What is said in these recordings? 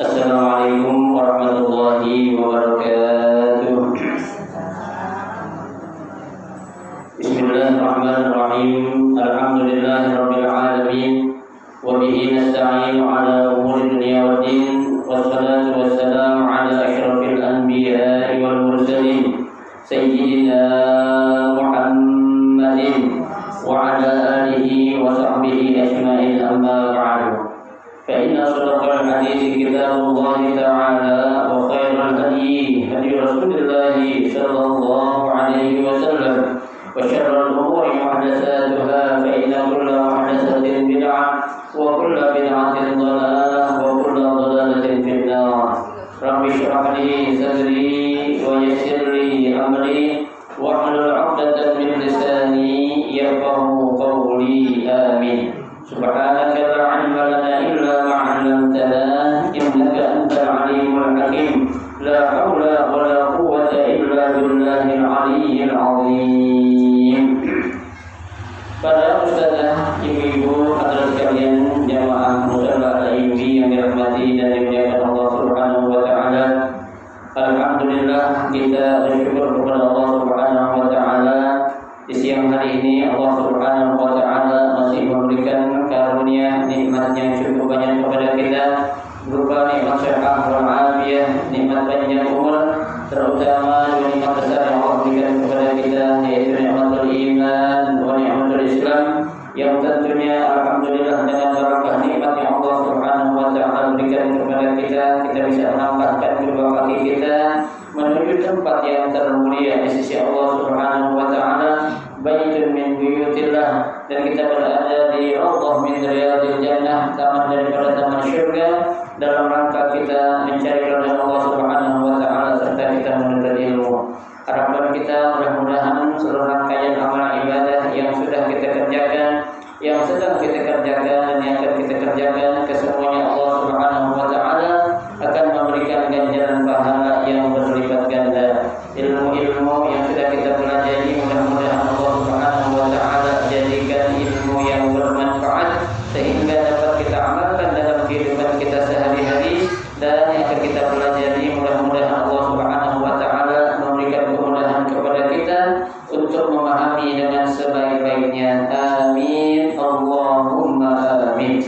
Assalamualaikum warahmatullahi wabarakatuh. Bismillahirrahmanirrahim. Alhamdulillahirabbil alamin. Wa bihi nasta'inu ala umuri dunya waddin. Wassalatu wassalamu ala asyrafil anbiya'i wal mursalin sayyidina Muhammadin wa ala alihi wa sahbihi ajma'in, amma ba'du. Fa inna asdaqal hadits kitabullah ta'ala wa khairal hadyi hadyu Rasulillah sallallahu alaihi wasallam. Wa syarrul umuri muhdatsatuha, fa inna kulla muhdatsatin bid'ah wa kulla bid'atin dhalalah wa kulla dhalalatin finnar. Rabbi shrah li sadri wa yassir li amri wa hlul 'uqdatam min lisani yafqahu qawli. Amin. Subhanaka la 'ilma lana illa ma 'allamtana innaka antal 'alimul hakim. La haula wa la quwwata illa billahil 'aliyyil 'azim. Para ustazah, ibu-ibu, hadirin sekalian, jamaah musalla al-ilmi yang dirahmati dan dimuliakan Allah Subhanahu wa taala. Alhamdulillah, kita bersyukur kepada Allah Subhanahu wa taala. Di siang hari ini Allah Subhanahu wa taala masih memberikan karunia nikmat-Nya cukup banyak kepada kita, berupa nikmat sehat wal afiyah, nikmat panjang umur, terutama nikmat besar yang Allah berikan kepada kita, yaitu nikmatul iman wa nikmatul Islam, yang tentunya alhamdulillah dengan berkah nikmat yang Allah Subhanahu wa taala berikan kepada kita, kita bisa melangkahkan kedua kaki kita menuju tempat yang termulia di sisi Allah Subhanahu wa taala, baitun min buyutillah, dan kita berada di raudhah min riyadil jannah, taman daripada taman syurga, dalam rangka kita mencari ridha Allah Subhanahu wa taala serta kita menuntut ilmu. Harapan kita mudah-mudahan seluruh rangkaian amal ibadah yang sudah kita kerjakan, yang sedang kita kerjakan, dan yang akan kita kerjakan, kesemuanya Allah Subhanahu wa taala akan memberikan ganjaran pahala yang berlipat ganda. Ilmu-ilmu yang sudah kita pelajari, mudah-mudahan Allah Subhanahu wa taala jadikan ilmu yang bermanfaat sehingga dapat kita amalkan dalam kehidupan kita sehari-hari, dan yang akan kita pelajari mudah-mudahan Allah Subhanahu wa taala memberikan kemudahan kepada kita untuk memahami dengan sebaik-baiknya. Amin, Allahumma amin.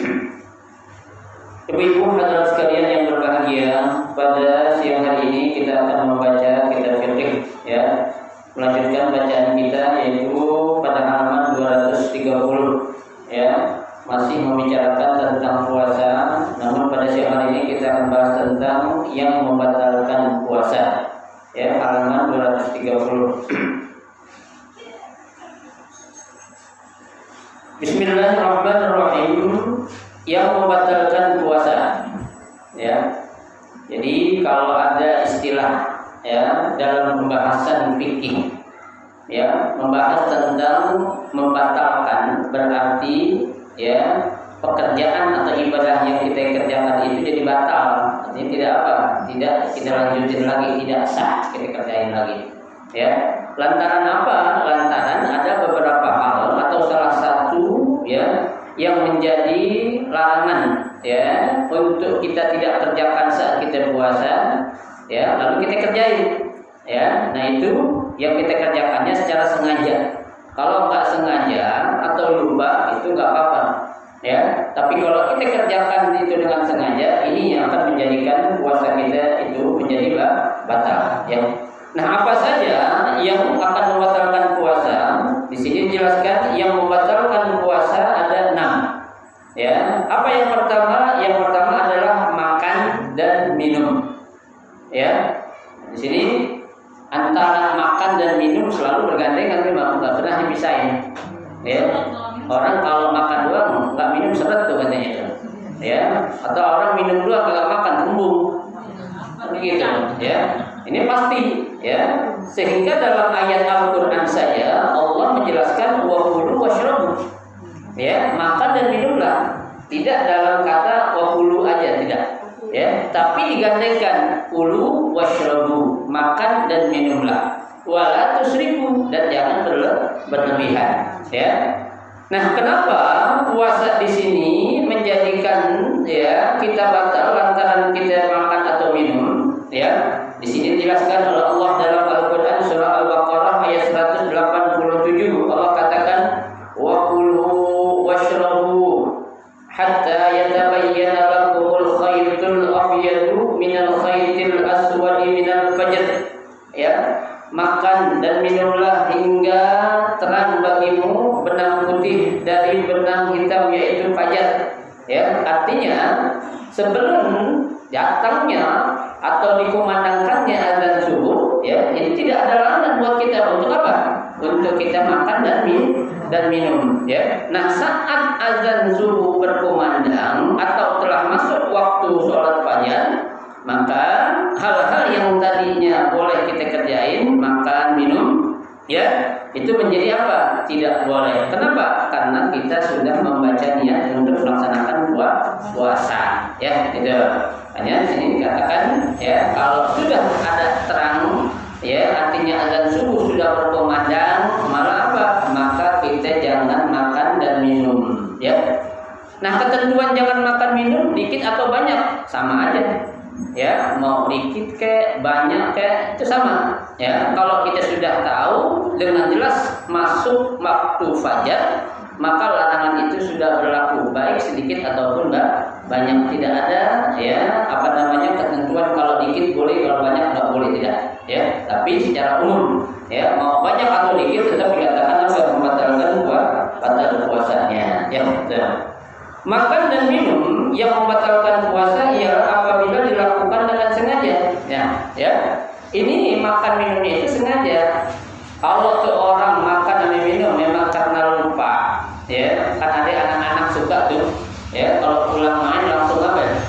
Ibu-ibu hadirin sekalian yang berbahagia, pada siang hari ini kita akan membaca kitab fikih, ya. Melanjutkan bacaan kita yaitu pada halaman 230, ya. Masih membicarakan tentang puasa, namun pada siang hari ini kita akan bahas tentang yang membatalkan puasa, ya, halaman 230. Bismillahirrahmanirrahim. Yang membatalkan puasa, ya. Jadi kalau ada istilah, ya, dalam pembahasan fikih, ya, membahas tentang membatalkan, berarti, ya, pekerjaan atau ibadah yang kita kerjakan itu jadi batal. Artinya tidak apa? Tidak kita lanjutin lagi, tidak sah kita kerjain lagi, ya. Lantaran apa? Lantaran ada beberapa hal atau salah satu, ya, yang menjadi larangan, ya, untuk kita tidak kerjakan saat kita puasa, ya, lalu kita kerjain, ya. Nah, itu yang kita kerjakannya secara sengaja. Kalau nggak sengaja atau lupa itu nggak apa-apa, ya. Tapi kalau kita kerjakan itu dengan sengaja, ini yang akan menjadikan puasa kita itu menjadi batal, ya. Nah, apa saja yang akan membatalkan puasa? Di sini dijelaskan yang membatalkan puasa ada 6. Ya, apa yang pertama? Yang pertama adalah makan dan minum. Ya, di sini antara makan dan minum selalu bergandengan, memang nggak pernah dipisahin. Ya, orang kalau makan doang nggak minum seret tuh katanya itu. Ya, atau orang minum doang kalau makan kembung. Begitu, ya. Ini pasti, ya. Sehingga dalam ayat Al-Qur'an saja Allah menjelaskan wa kulu washrabu. Ya, makan dan minumlah. Tidak dalam kata wa kulu aja, tidak. Ya, tapi digandengkan kulu washrabu, makan dan minumlah. Wala tusrifu, dan jangan berlebihan, ya. Nah, kenapa puasa di sini menjadi menjadikan ya kita batal lantaran kita makan atau minum, ya. Di sini dijelaskan oleh Allah dalam Al-Qur'an surah Al-Baqarah ayat 187. Allah katakan wa kulu washrabu hatta yatabayyana lakumul khaytul abyadu minal khaytil aswadi minal fajr. Ya, makan dan minumlah hingga terang bagimu benang putih dari benang hitam yaitu fajar. Ya, artinya sebelum datangnya atau dikumandangkannya azan subuh, ya, ini tidak ada larangan buat kita untuk apa? Untuk kita makan dan minum, ya. Nah, saat azan subuh berkumandang atau telah masuk waktu sholat fajar, maka hal-hal yang tadinya boleh kita kerjain, makan, minum, ya, itu menjadi apa? Tidak boleh. Kenapa? Karena kita sudah membaca niat untuk melaksanakan puasa, ya, itu. Hanya sini dikatakan, ya, kalau sudah ada terang, ya, artinya azan subuh sudah berkumandang, malah apa? Maka kita jangan makan dan minum, ya. Nah, ketentuan jangan makan minum dikit atau banyak sama aja. Ya, mau dikit ke banyak ke itu sama. Ya, kalau kita sudah tahu dengan jelas masuk waktu fajar, maka larangan itu sudah berlaku baik sedikit ataupun banyak. Tidak ada ya ketentuan kalau dikit boleh, kalau banyak nggak boleh, tidak. Ya, tapi secara umum ya mau banyak atau dikit tetap dikatakan apa membatalkan batal puasanya. Ya, betul. Makan dan minum yang membatalkan puasa ialah apabila dilakukan dengan sengaja. Ya. Ini makan minumnya itu sengaja. Kalau tuh orang makan dan minum memang karena lupa, ya. Kan ada anak-anak suka tuh, ya. Kalau pulang main langsung apa?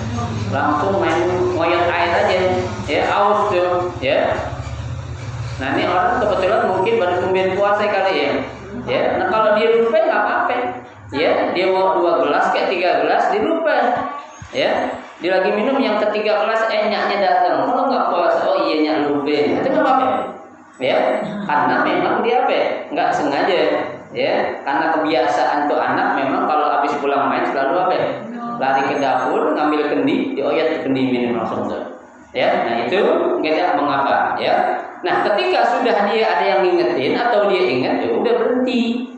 Langsung main ngoyot air aja, ya. Aus tuh, ya. Nah, ini orang kebetulan mungkin baru tumben puasa kali ya. Ya. Nah, kalau dia lupa nggak apa-apa. Ya, dia mau 2 gelas kayak 3 gelas dilupa. Ya, dia lagi minum yang ketiga gelas enyaknya datang. Kalau nggak puasa, oh iya nyak lupa. Itu nggak apa-apa. Ya, karena memang dia apa? Nggak sengaja. Ya, karena kebiasaan tuh anak memang kalau habis pulang main selalu apa? Lari ke dapur, ngambil kendi, dioyat ke kendi minum langsung tuh. Ya, nah itu nggak mengapa. Ya, nah ketika sudah dia ada yang ngingetin atau dia ingat, ya udah berhenti.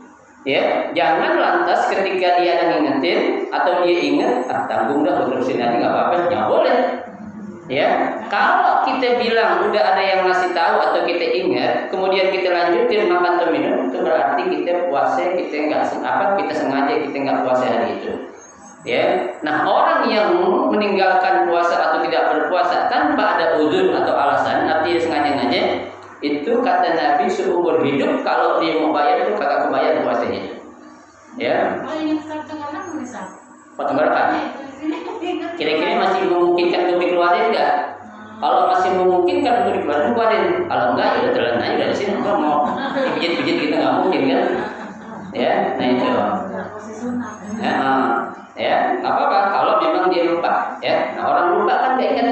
Ya, jangan lantas ketika dia ada ngingetin atau dia ingat, tanggung dah terusin aja nggak apa-apa, nggak boleh. Ya, kalau kita bilang udah ada yang ngasih tahu atau kita ingat, kemudian kita lanjutin makan atau minum, itu berarti kita puasa, kita sengaja kita nggak puasa hari itu. Ya, nah orang yang meninggalkan puasa atau tidak berpuasa tanpa ada uzur atau alasan, artinya sengaja-sengaja. Itu kata Nabi seumur hidup kalau dia mau bayar itu kagak kebayar puasanya. Ya. Kalau ingin potong anak misal. Potong berapa? Kira-kira masih memungkinkan untuk dikeluarin enggak? Kalau masih memungkinkan untuk dikeluarin, keluarin. Kalau enggak ya udah telan aja dari sini. Kalau mau pijit-pijit kita nggak mungkin kan? Ya, nah itu. Ya, nggak apa-apa. Kalau memang dia lupa, ya. Nah orang lupa kan nggak ingat.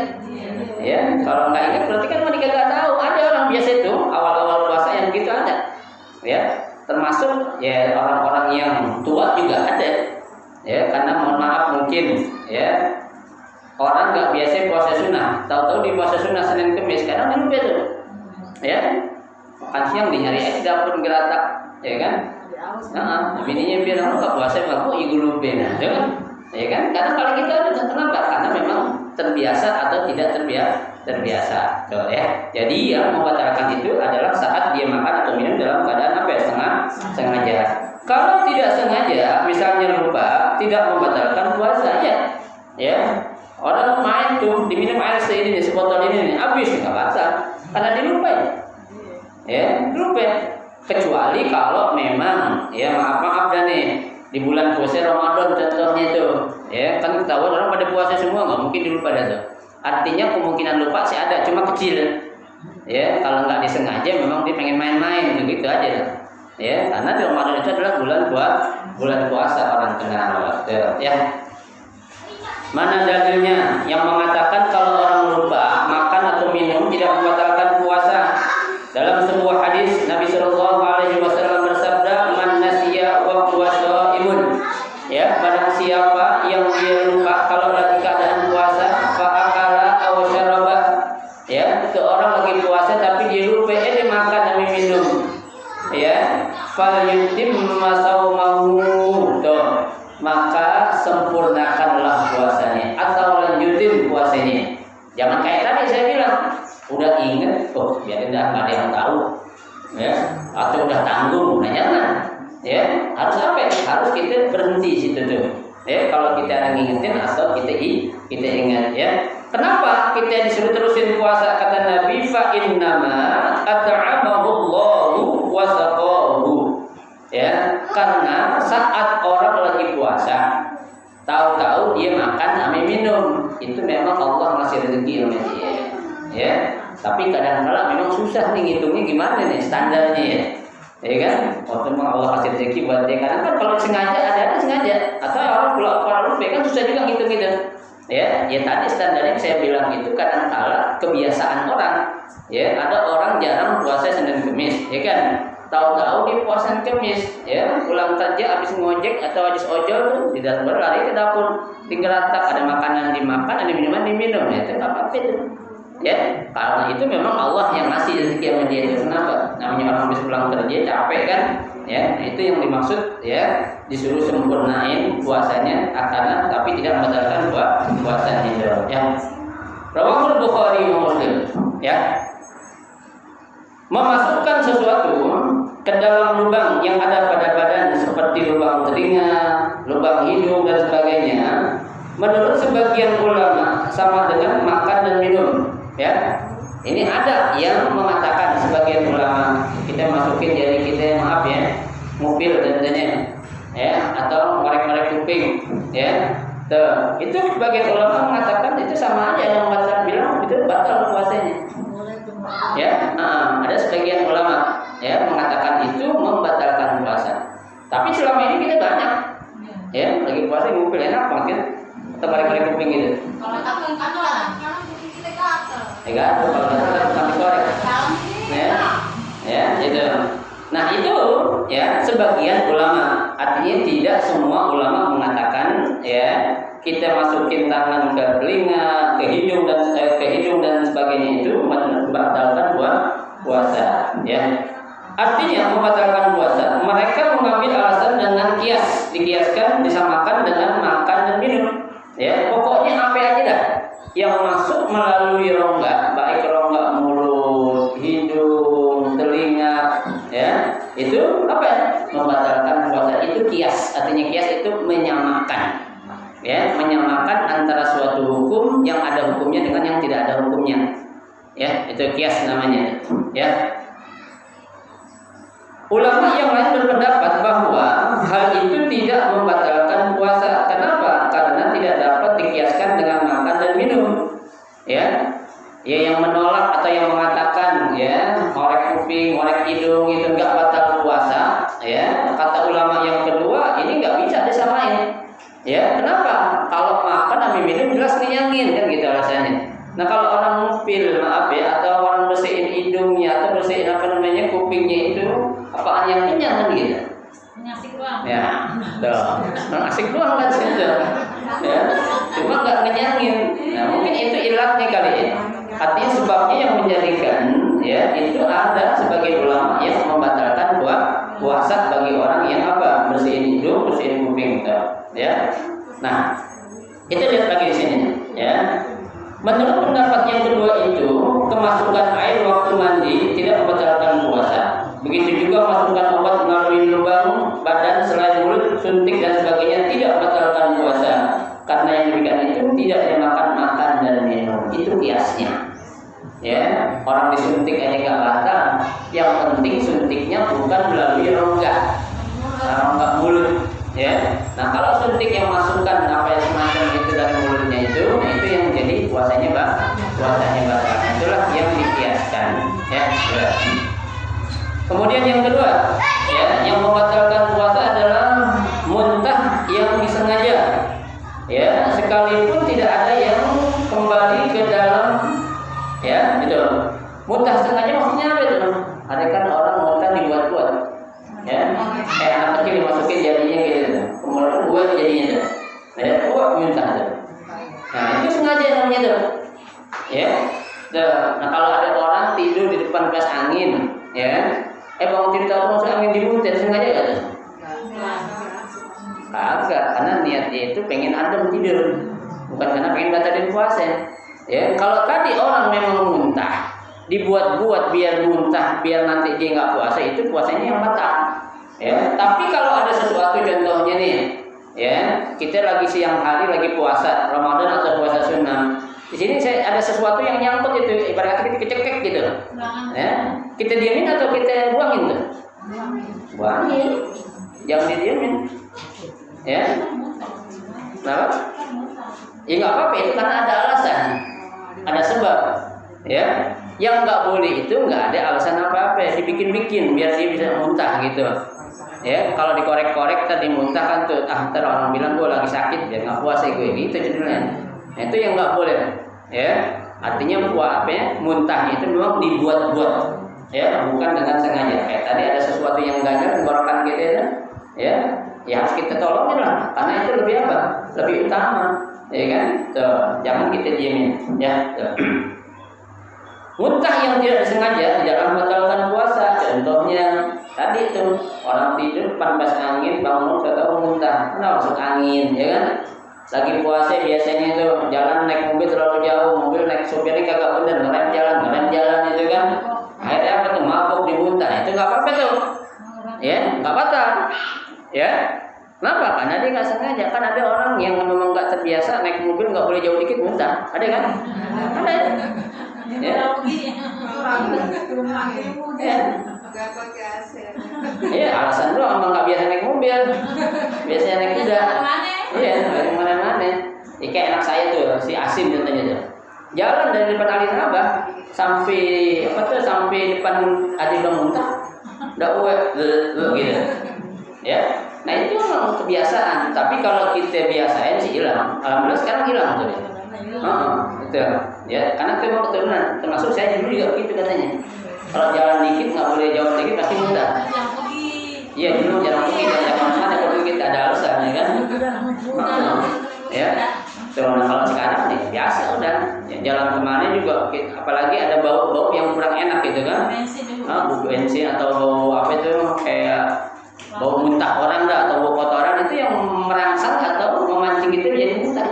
Ya, kalau nggak ingat berarti kan mereka nggak tahu. Ada orang biasa itu awal-awal puasa yang begitu ada, ya. Termasuk ya orang-orang yang tua juga ada, ya. Karena mohon maaf mungkin, ya orang nggak biasa puasa sunnah, tahu-tahu di puasa sunnah Senin Kamis, kadang dia lupa tuh, ya. Makan siang di hari es dapur geratak, ya kan? Bininya bilang nggak puasa, aku igu lupa, nah, ya kan? Karena kalau kita ada kenapa? Karena memang terbiasa atau tidak terbiasa. So, ya. Jadi yang membatalkan itu adalah saat dia makan atau minum dalam keadaan apa ya? Sengaja. Kalau tidak sengaja, misalnya lupa, tidak membatalkan puasa, ya. Ya. Orang main tuh diminum air seini nih, sebotol ini nih, habis nggak batal karena dilupa. Ya, lupa. Kecuali kalau memang ya maaf dah nih di bulan puasa Ramadan contohnya itu, ya kan ketahuan orang pada puasa semua, nggak mungkin dilupa dah tuh. Artinya kemungkinan lupa sih ada, cuma kecil. Ya kalau nggak disengaja memang dia pengen main-main begitu aja. Ya karena di Ramadan itu adalah bulan puasa orang kenal. Ya mana dalilnya yang mengatakan kalau orang lupa makan atau minum tidak membatalkan puasa? Dalam sebuah hadis Nabi Shallallahu Alaihi Wasallam bersabda, "Man nasiya wa huwa shaimun Ya, barang siapa yang dia lupa kalau lagi keadaan puasa, fa'akala aw syaraba. Ya, itu orang lagi puasa tapi dia lupa dia makan dan minum. Ya, falyutim masaumahu. Tuh, maka sempurnakanlah puasanya atau lanjutin puasanya. Jangan kayak tadi saya bilang, udah inget, biar tidak ada yang tahu. Ya, atau udah tanggung, jangan. Ya, harus apa? Harus kita berhenti situ tuh. Ya, kalau kita ada ngingetin atau kita ingat ya. Kenapa kita disuruh terusin puasa? Kata Nabi, fa innama at'amahullahu wa saqahu. Ya, karena saat orang lagi puasa, tahu-tahu dia makan sama minum, itu memang Allah ngasih rezeki sama dia. Ya, tapi kadang-kadang memang susah nih ngitungnya gimana nih standarnya ya. Ya kan? Waktu memang Allah kasih rezeki buat dia. Karena kan kalau sengaja ada sengaja, atau orang pulang lupa kan susah juga ngitung gitu. Ya tadi standarnya saya bilang itu kadang-kala kebiasaan orang. Ya, ada orang jarang puasa Senin Kamis, ya kan? Tahu-tahu dia puasa Kamis, ya pulang kerja habis ngojek atau habis ojol tuh di dapur lari ke dapur, digeratak ada makanan dimakan, ada minuman diminum, ya itu apa itu? Ya, karena itu memang Allah yang ngasih rezeki sama dia itu. Kenapa? Namanya orang habis pulang kerja capek kan? Ya, itu yang dimaksud ya, disuruh sempurnain puasanya karena tapi tidak membatalkan puasanya. Ya. Rawahul Bukhari wa Muslim. Ya. Memasukkan sesuatu ke dalam lubang yang ada pada badan seperti lubang telinga, lubang hidung dan sebagainya, menurut sebagian ulama sama dengan makan dan minum. Ya, ini ada yang mengatakan sebagian ulama kita masukin jari kita maaf ya, mobil tentunya, ya atau ngorek-ngorek kuping, ya. Tuh, itu sebagian ulama mengatakan itu sama aja yang batal bilang itu batal puasanya. Ya, ada sebagian ulama ya mengatakan itu membatalkan puasa. Tapi selama ini kita banyak, ya lagi puasa mobil enak banget, atau ngorek-ngorek kuping gitu. Kalau takut kan lah. Enggak, kalau kita korek. Ya, itu. Nah, itu ya sebagian ulama. Artinya tidak semua ulama mengatakan ya kita masukin tangan ke telinga, ke hidung dan sebagainya itu membatalkan puasa, ya. Artinya membatalkan puasa. Mereka mengambil alasan dengan kias, dikiaskan disamakan dengan makan dan minum. Ya, pokoknya apa aja dah yang masuk melalui rongga, baik rongga mulut, hidung, telinga, ya itu apa ya? Membatalkan puasa. Itu kias, artinya kias itu menyamakan, ya menyamakan antara suatu hukum yang ada hukumnya dengan yang tidak ada hukumnya, ya itu kias namanya, ya. Ulama yang lain berpendapat bahwa hal itu tidak membatalkan puasa. Kenapa? Karena tidak dapat dikiaskan dengan makan dan minum. Ya yang menolak atau yang mengatakan ya ngorek kuping, ngorek hidung itu enggak batal puasa. Ya kata ulama yang kedua ini enggak bisa disamain. Ya kenapa? Kalau makan dan minum jelas kenyangin kan gitu alasannya. Nah kalau orang ngupil maaf ya atau orang bersihin hidungnya atau bersihin kupingnya itu apaan yang kenyang kan gitu. Asik doang. Ya, tuh. Asik doang kan situ. Ya, cuma nggak ngenyangin. Nah, mungkin itu ilatnya kali ya. Artinya sebabnya yang menjadikan ya itu ada sebagai ulama yang membatalkan puasa bagi orang yang apa? Bersihin hidung, bersihin kuping gitu. Ya. Nah, itu lihat lagi di sini ya. Menurut pendapat yang kedua itu, kemasukan air waktu mandi tidak membatalkan puasa. Begitu juga masukkan obat melalui lubang badan selain mulut, suntik dan sebagainya tidak membatalkan puasa. Karena yang demikian itu tidak dimakan makan dan minum. Itu kiasnya. Ya, orang disuntik aja nggak batal. Yang penting suntiknya bukan melalui rongga, rongga mulut. Ya, nah kalau suntik yang masukkan apa yang semacam itu dari mulutnya itu yang jadi puasanya batal. Itulah yang dikiaskan. Ya, kemudian yang kedua, ya, yang membatalkan puasa adalah muntah yang disengaja. Ya, sekalipun tidak ada yang kembali ke dalam, ya, gitu. Muntah sengaja maksudnya apa itu? Ada kan orang muntah dibuat-buat. Ya, anak kecil dimasukin jadinya gitu. Kemudian gue tuh jadinya tuh. Muntah tuh. Nah itu sengaja namanya tuh. Ya. Nah kalau ada orang tidur di depan kipas angin, ya, bangun tidur tahu masuk angin dimuntah, sengaja gak tuh? Agak, karena niatnya itu pengen adem tidur, bukan karena pengen batalin puasa. Ya, kalau tadi orang memang muntah, dibuat-buat biar muntah, biar nanti dia nggak puasa, itu puasanya yang batal. Ya, tapi kalau ada sesuatu contohnya nih, ya, kita lagi siang hari lagi puasa Ramadan atau puasa sunnah. Di sini ada sesuatu yang nyangkut itu, ibaratnya kita kecekek gitu. Ya, kita diamin atau kita buangin tuh? Buangin, jangan didiamin. Ya, kenapa? Ya nggak apa-apa, itu karena ada alasan, ada sebab. Ya, yang nggak boleh itu nggak ada alasan apa-apa, dibikin-bikin biar dia bisa muntah gitu. Ya, kalau dikorek-korek tadi muntah kan tuh, ntar orang bilang gue lagi sakit, biar nggak puasa gue, gitu judulnya. Nah, itu yang nggak boleh. Ya, artinya muntahnya itu memang dibuat-buat. Ya, bukan dengan sengaja. Kayak tadi ada sesuatu yang ganjal tenggorokan gitu ya. Ya harus kita tolongin lah, karena itu lebih apa? Lebih utama, ya kan? Tuh, jangan kita diemin, ya. Tuh. Muntah yang tidak disengaja tidaklah membatalkan puasa. Contohnya tadi itu orang tidur panas angin, bangun tahu muntah, nah masuk angin, ya kan? Lagi puasa biasanya itu jalan naik mobil terlalu jauh, mobil naik sopirnya kagak bener, ngerem jalan itu kan. Akhirnya apa tuh? Mabuk dimuntah, itu nggak apa-apa tuh, ya nggak batal. Ya, kenapa? Karena dia nggak sengaja. Kan ada orang yang memang nggak terbiasa naik mobil nggak boleh jauh dikit muntah. Ada kan? Ada. Ya. Iya, alasan doang emang nggak biasa naik mobil. Biasanya naik kuda. Iya, naik mana-mana. Ya, kayak anak saya tuh, si Asim contohnya tuh. Jalan dari depan Alin Abah sampai sampai depan Adi muntah. Udah gitu. Ya, nah itu memang kebiasaan. Tapi kalau kita biasain sih hilang. Alhamdulillah sekarang hilang tuh. Betul. Ya, karena itu memang keturunan. Termasuk saya dulu juga begitu katanya. Kalau jalan dikit nggak boleh jauh dikit pasti muntah. Iya dulu jarang pergi dan mana kalau kita ada alasan ya kan. Ya. Terus kalau sekarang nih biasa udah. Ya, jalan kemana juga, apalagi ada bau-bau yang kurang enak gitu kan. Bau bensin atau bau apa itu kayak bau muntah orang atau bau kotoran itu yang merangsang atau memancing itu jadi muntah.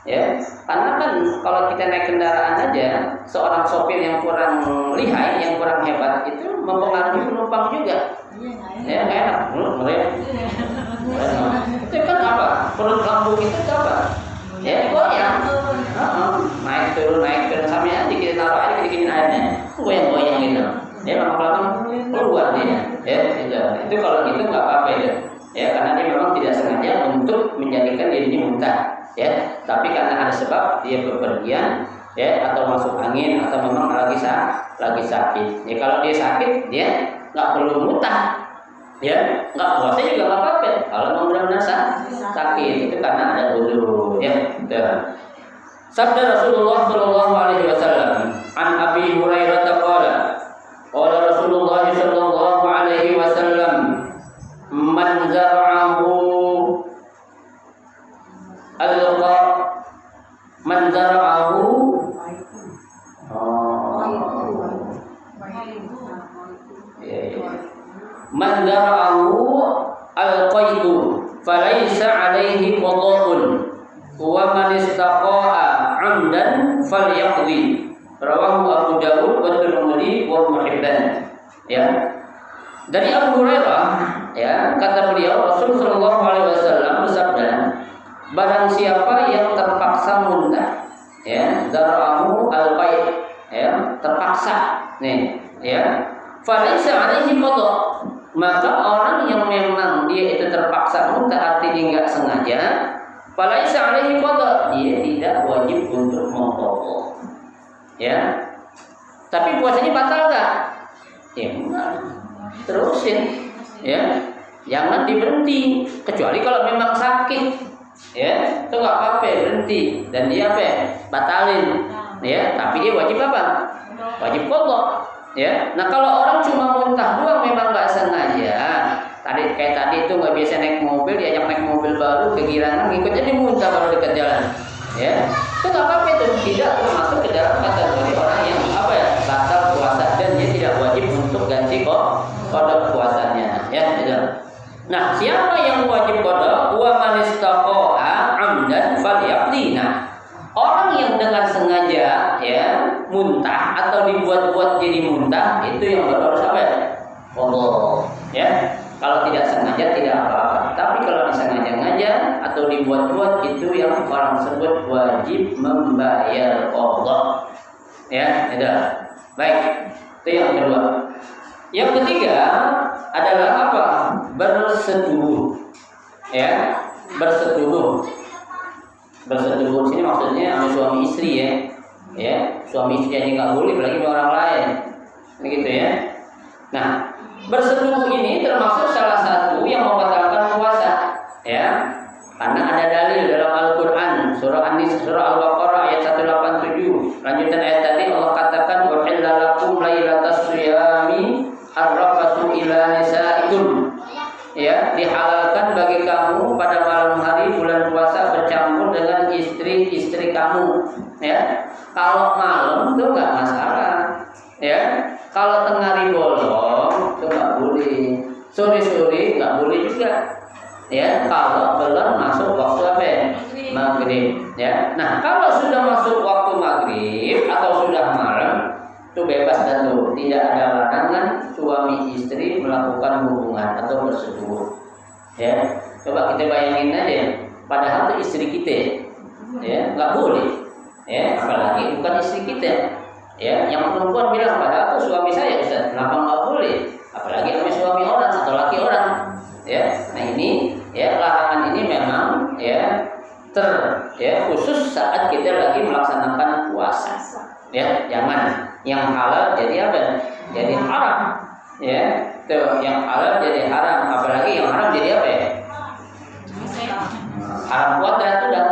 Ya, karena kan kalau kita naik kendaraan aja, seorang sopir yang kurang lihai, yang kurang hebat itu mempengaruhi penumpang juga. Ya, nggak enak. Itu kan apa? Perut lambung itu apa? Ya, goyang. Naik turun sampai aja kita taruh aja kita gini airnya, goyang gitu. Ya, lama-lama keluar dia. Ya, itu kalau gitu nggak apa-apa ya. Ya, karena dia memang tidak sengaja untuk menjadikan dirinya muntah. Ya, tapi karena ada sebab dia bepergian, ya, atau masuk angin atau memang lagi sakit. Ya, kalau dia sakit, dia nggak perlu muntah. Ya, nggak puasa juga nggak apa-apa. Kalau memang benar-benar sakit itu karena ada uzur. Ya, sabda Rasulullah Shallallahu Alaihi Wasallam, an Abi Hurairah qala Rasulullah Shallallahu Alaihi Wasallam, man zara'ahu man zara'ahu man zara'ahu al-qaytu falaysa alaihi qada'un wa man istaqa'a 'amdan falyaqdi. Rawahu Abu Dawud wa Tirmidzi wa Muhibban. Ya. Dari Abu Hurairah, ya, kata beliau Rasulullah Shallallahu Alaihi Wasallam bersabda, barang siapa yang terpaksa muntah, ya, zara'ahu al-qayt, ya, terpaksa, nih, ya, falaysa alaihi qada', maka orang yang memang dia itu terpaksa muntah artinya nggak sengaja, falaysa alaihi qada', dia tidak wajib untuk mengqadha. Ya, tapi puasanya batal nggak? Ya enggak, terusin, ya, jangan diberhenti kecuali kalau memang sakit, ya, itu nggak apa-apa berhenti dan dia batalin, ya, tapi dia wajib apa? Wajib qadha, ya. Nah kalau orang cuma muntah doang memang nggak sengaja, tadi itu nggak biasa naik mobil, diajak naik mobil baru kegirangan ngikutnya dia muntah kalau dekat jalan. Ya, itu nggak apa-apa, itu tidak termasuk ke dalam kategori orang yang batal puasa dan dia tidak wajib untuk ganti qada puasanya. Ya, gitu. Nah, siapa yang wajib qada? Wa man istaqa'a 'amdan falyaqdina. Orang yang dengan sengaja ya muntah atau dibuat-buat jadi muntah, itu yang harus Allah. Ya. Kalau tidak sengaja tidak apa-apa. Tapi kalau disengaja-ngaja atau dibuat-buat, itu yang orang sebut wajib membayar qada. Ya, itu. Baik. Itu yang kedua. Yang ketiga adalah apa? Bersetubuh. Ya, bersetubuh. Bersetubuh sini maksudnya sama suami istri ya. Ya, suami istri aja nggak boleh, apalagi orang lain. Begitu ya. Nah, bersetubuh ini termasuk salah satu yang membatalkan puasa, ya. Karena ada dalil dalam Al-Qur'an, surah An-Nisa, surah Al-Baqarah ayat 187. Lanjutan ayat tadi Allah katakan uhilla lakum lailatas siyami ar-rafatsu ila nisaikum. Ya, dihalalkan bagi kamu pada malam hari bulan puasa bercampur dengan istri-istri kamu. Ya, kalau malam itu nggak masalah. Ya, kalau tengah hari bolong itu nggak boleh. Sore-sore nggak boleh juga. Ya, kalau belum masuk waktu maghrib. Ya, nah kalau sudah masuk waktu maghrib atau sudah malam, itu bebas dan tidak ada larangan suami istri melakukan hubungan atau bersetubuh. Ya, coba kita bayangin aja, padahal itu istri kita, ya nggak boleh. Ya, apalagi bukan istri kita. Ya, yang perempuan bilang padahal itu suami saya, Ustaz, kenapa nggak boleh? Apalagi sama suami orang atau laki orang. Ya, nah ini ya larangan ini memang ya khusus saat kita lagi melaksanakan puasa. Ya, jangan yang halal jadi apa? Jadi haram. Ya, tuh yang halal jadi haram, apalagi yang haram jadi apa ya? Haram kuadrat sudah.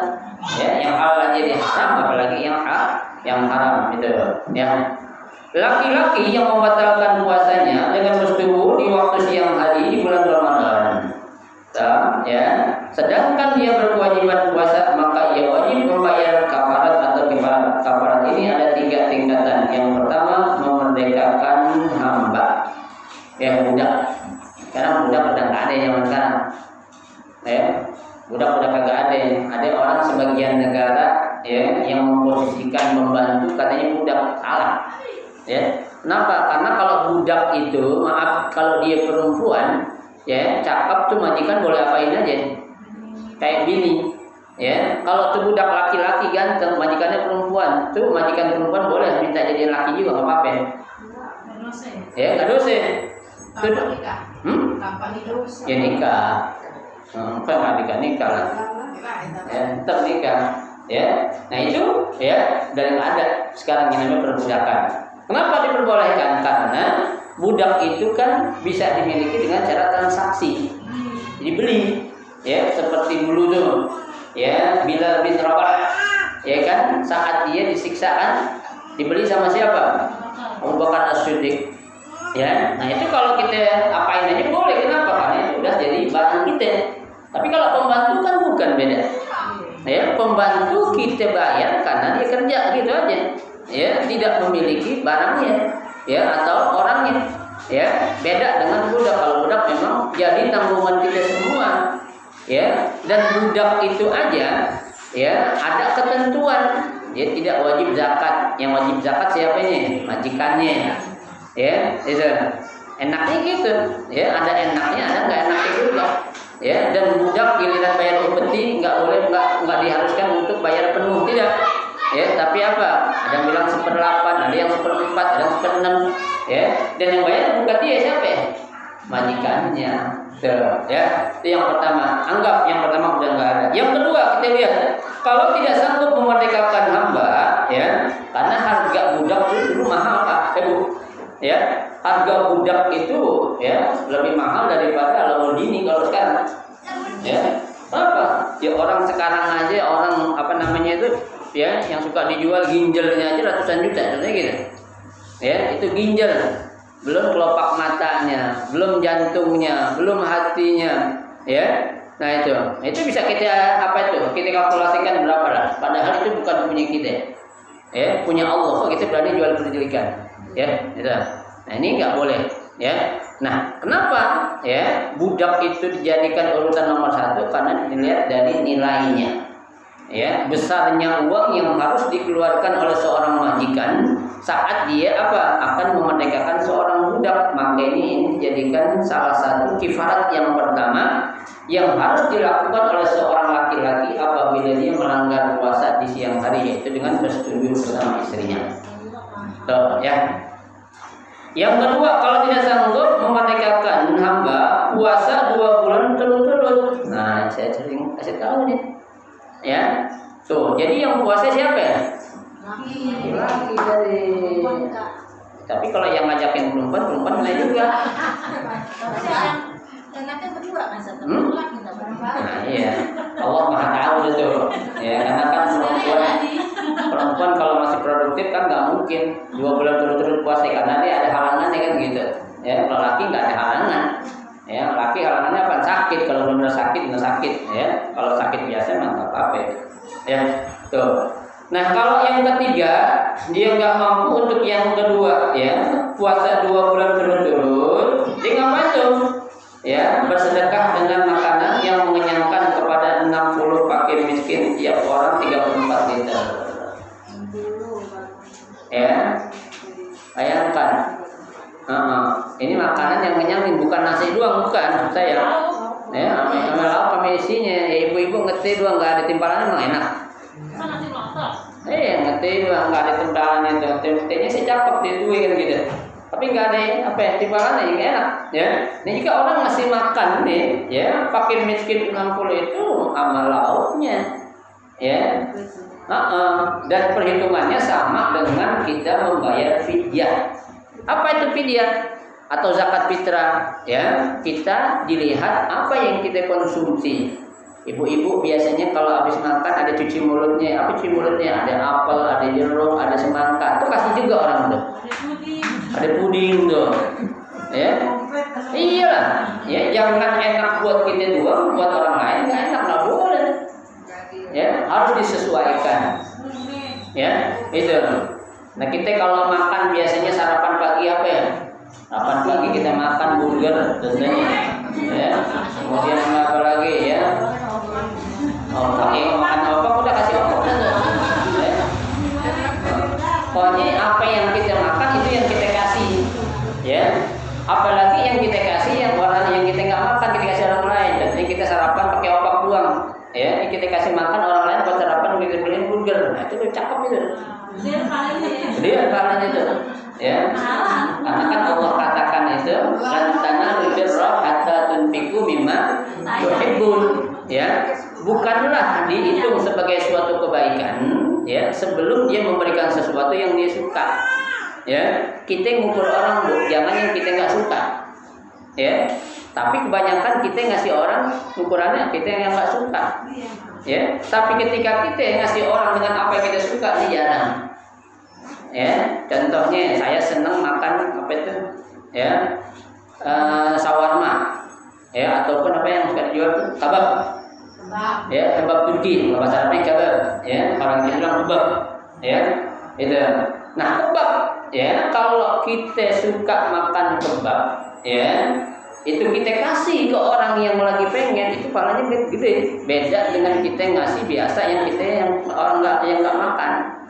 Ya, yang halal jadi haram, apalagi yang haram itu. Ya. Laki-laki yang membatalkan puasanya dengan bersetubuh di waktu siang hari di bulan Ramadan. Ya, sedangkan dia berkewajiban puasa, maka ia wajib membayar kafarat atau kifarat. Kafarat ini ada 3 tingkatan. Yang pertama, memerdekakan hamba. Ya, budak. Sekarang budak udah nggak ada zaman sekarang. Ya, budak udah kagak ada. Ada orang sebagian negara ya yang memposisikan membantu katanya budak, salah. Ya, kenapa? Karena kalau budak itu, maaf, kalau dia perempuan, ya cakep tuh majikan boleh apain aja, kayak bini. Ya, kalau tuh budak laki-laki ganteng, majikannya perempuan, tuh majikan perempuan boleh minta jadi laki juga nggak apa-apa. Ya, nggak dosa. Tanpa nikah. Tanpa nikah. Ya nikah. Kan nikah lah. Ya, tetap nikah. Ya, nah itu ya dari yang ada sekarang yang namanya perbudakan. Kenapa diperbolehkan? Karena budak itu kan bisa dimiliki dengan cara transaksi. Jadi beli, ya seperti dulu tuh, ya Bilal bin Rabah, ya kan saat dia disiksaan dibeli sama siapa? Abu Bakar As-Siddiq. Ya, nah itu kalau kita apain aja boleh, kenapa? Karena itu udah jadi barang kita. Tapi kalau pembantu kan bukan, beda. Ya, pembantu kita bayar karena dia kerja gitu aja. Ya, tidak memiliki barangnya, ya atau orangnya. Ya, beda dengan budak. Kalau budak memang jadi tanggungan kita semua. Ya, dan budak itu aja ya ada ketentuan. Dia tidak wajib zakat. Yang wajib zakat siapa ini? Majikannya. Ya, itu. Enaknya gitu. Ya, ada enaknya, ada enggak enaknya juga. Ya, dan budak giliran bayar upeti nggak diharuskan untuk bayar penuh, tidak. Ya, tapi apa? Ada yang bilang 1/8, ada yang 1/4, ada yang 1/6. Ya, dan yang bayar bukan dia, siapa? Majikannya. Tuh, ya. Itu yang pertama. Anggap yang pertama udah nggak ada. Yang kedua kita lihat, kalau tidak sanggup memerdekakan hamba, ya, karena harga budak dulu mahal, Pak, Bu. Ya, harga budak itu ya lebih mahal daripada Lamborghini kalau sekarang. Ya, apa? Ya orang sekarang aja orang apa namanya itu ya yang suka dijual ginjalnya aja ratusan juta, contohnya gitu. Ya, itu ginjal. belum kelopak matanya, belum jantungnya, belum hatinya, ya. Nah itu bisa kita kita kalkulasikan berapa lah. Padahal itu bukan punya kita, ya, punya Allah. Kok kita berani jual pendidikan, ya, gitu. Nah ini nggak boleh, ya. Nah kenapa, ya, budak itu dijadikan urutan nomor 1? Karena dilihat dari nilainya. Ya, besarnya uang yang harus dikeluarkan oleh seorang majikan saat dia akan memerdekakan seorang budak. Maka ini dijadikan salah satu kifarat yang pertama yang harus dilakukan oleh seorang laki-laki apabila dia melanggar puasa di siang hari, yaitu dengan bersetubuh bersama istrinya. Tuh, ya. Yang kedua, kalau tidak sanggup memerdekakan hamba, puasa 2 bulan berturut-turut. Nah, saya sering kasih tahu nih. Ya, tuh. Jadi yang puasa siapa ya? Laki dari. Tapi kalau yang ngajakin perempuan mulai juga. Yang berdua kan satu laki Nah, iya. Allah Maha tahu itu. Ya, karena kan perempuan kalau masih produktif kan nggak mungkin 2 bulan turut-turut puasa karena dia ada halangan kan gitu. Ya, kalau laki nggak ada halangan. Ya, laki halangannya apa? Sakit. Kalau benar sakit, ya. Kalau sakit biasa mah nggak apa-apa. Ya, tuh. Nah, kalau yang ketiga dia nggak mampu untuk yang kedua, ya, puasa 2 bulan berturut-turut, dia ngapain tuh? Ya, bersedekah dengan makanan yang mengenyangkan kepada 60 fakir miskin, tiap orang 34 liter. Ya, bayangkan. Ini makanan yang kenyangin, bukan nasi doang, bukan saya. Ya, sama lauk sama isinya. Ya, ibu-ibu ngeteh doang nggak ada timpalannya emang enak. Ngeteh doang nggak ada timpalannya tuh. Tehnya sih cakep dituin kan gitu. Tapi nggak ada timpalannya yang enak. Ya, ini jika orang ngasih makan nih, ya, fakir miskin 60 itu sama lauknya. Ya. Dan perhitungannya sama dengan kita membayar fidyah. Apa itu fidyah atau zakat fitrah? Ya, kita dilihat apa yang kita konsumsi. Ibu-ibu biasanya kalau habis makan ada cuci mulutnya. Apa cuci mulutnya? Ada apel, ada jeruk, ada semangka. Itu kasih juga orang tuh. Ada puding tuh. Ya, iyalah. Ya, jangan enak buat kita doang, buat orang lain nggak enak, nggak boleh. Ya, harus disesuaikan. Ya, itu. Nah, kita kalau makan biasanya sarapan pagi apa ya? Sarapan pagi kita makan burger tentunya. Ya. Kemudian apa lagi ya? Makan apa udah kasih apa udah tuh. Ya. Pokoknya apa yang kita makan itu yang kita kasih. Ya. Apalagi yang kita kasih yang orang yang kita nggak makan kita kasih orang lain. Jadi kita sarapan pakai opak doang. Ya, kita kasih makan orang lain buat sarapan kita beliin burger. Nah, itu tuh cakep itu. Dia pahalanya itu, ya. Karena kan Allah katakan itu, lan tanalul birra hatta tunfiqu mimma tuhibbun, ya. Bukanlah dihitung sebagai suatu kebaikan, ya, sebelum dia memberikan sesuatu yang dia suka. Ya, kita ngukur orang, Bu, jangan yang kita nggak suka. Ya. Tapi kebanyakan kita ngasih orang ukurannya kita yang nggak suka, ya. Tapi ketika kita ngasih orang dengan apa yang kita suka, ini jarang. Ya, contohnya saya senang makan apa itu, ya, shawarma, ya, ataupun apa yang suka dijual itu kebab, ya, kebab Turki, bahasa Arabnya kebab, ya, orang Indonesia bilang kebab, ya, itu. Nah, kebab, ya, kalau kita suka makan kebab, ya, itu kita kasih ke orang yang lagi pengen, itu pahalanya gede. Beda dengan kita ngasih biasa yang kita yang orang nggak makan.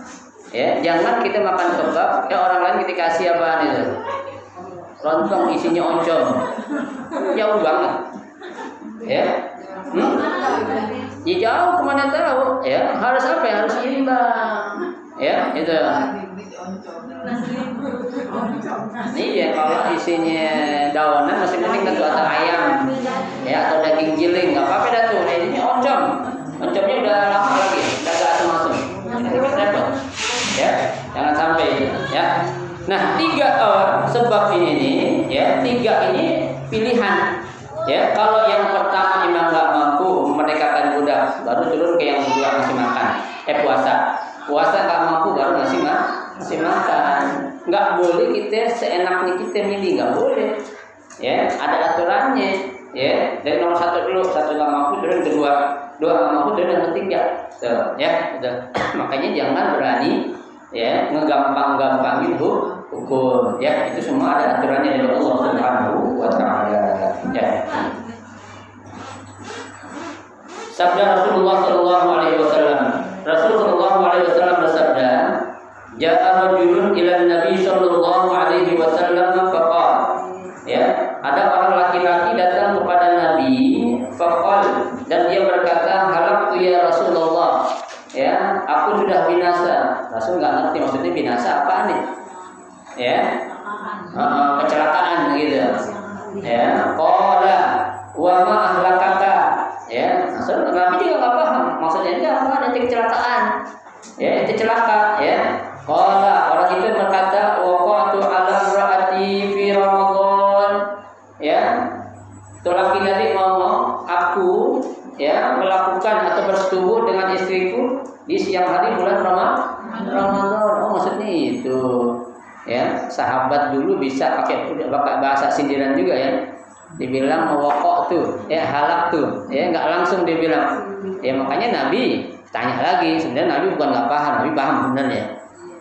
Ya, jangan kita makan kebab, orang lain kita kasih apaan itu? Lontong isinya oncom. Jauh banget. Ya. Ya jauh kemana tahu? Ya, harus apa? Harus imbang. Ya, itu. Iya, kalau isinya daunan masih mending tentu atau ayam, ya, atau daging giling, nggak apa-apa dah tuh. Nah, ini oncom, oncomnya udah lama lagi, udah gak asam-asam, repot, ya, jangan sampai, ya. Nah, 3 sebab ini nih, ya, 3 ini pilihan, ya. Kalau yang pertama memang nggak mampu memerdekakan budak, baru turun ke yang kedua ngasih makan, puasa nggak mampu baru ngasih makan. Masih makan. Nggak boleh kita seenaknya kita milih, nggak boleh. Ya, ada aturannya. Ya, dari nomor 1 dulu, 1 nggak mampu, terus kedua, 2 nggak mampu, terus yang ketiga. Tuh, ya, udah. Makanya jangan berani ya ngegampang-gampangin hukum. Ya, itu semua ada aturannya dari Allah Subhanahu wa taala. Ya. Sabda Rasulullah sallallahu alaihi wasallam. Rasul sallallahu alaihi wasallam bersabda, "Ja'a rajulun ila Nabi sallallahu alaihi wasallam faqala." Ya, ada orang laki-laki datang kepada Nabi, faqala, dan dia berkata, "Halaktu ya Rasulullah." Ya, aku sudah binasa. Rasul nggak ngerti maksudnya binasa apa nih? Ya, kecelakaan gitu. Ya, qala wa ma ahlakaka. Ya, Nabi juga nggak paham maksudnya ini apa? Nanti kecelakaan. Ya, itu celaka. Ya, qala, orang itu berkata, waqatu ala imraati fi Ramadan. Ya, itu laki tadi ngomong, aku ya melakukan atau bersetubuh dengan istriku di siang hari bulan Ramadan. Oh, maksudnya itu. Ya, sahabat dulu bisa pakai bahasa sindiran juga ya. Dibilang mewokok tuh, ya halak tuh, ya nggak langsung dibilang. Ya makanya Nabi tanya lagi. Sebenarnya Nabi bukan nggak paham, Nabi paham benar ya.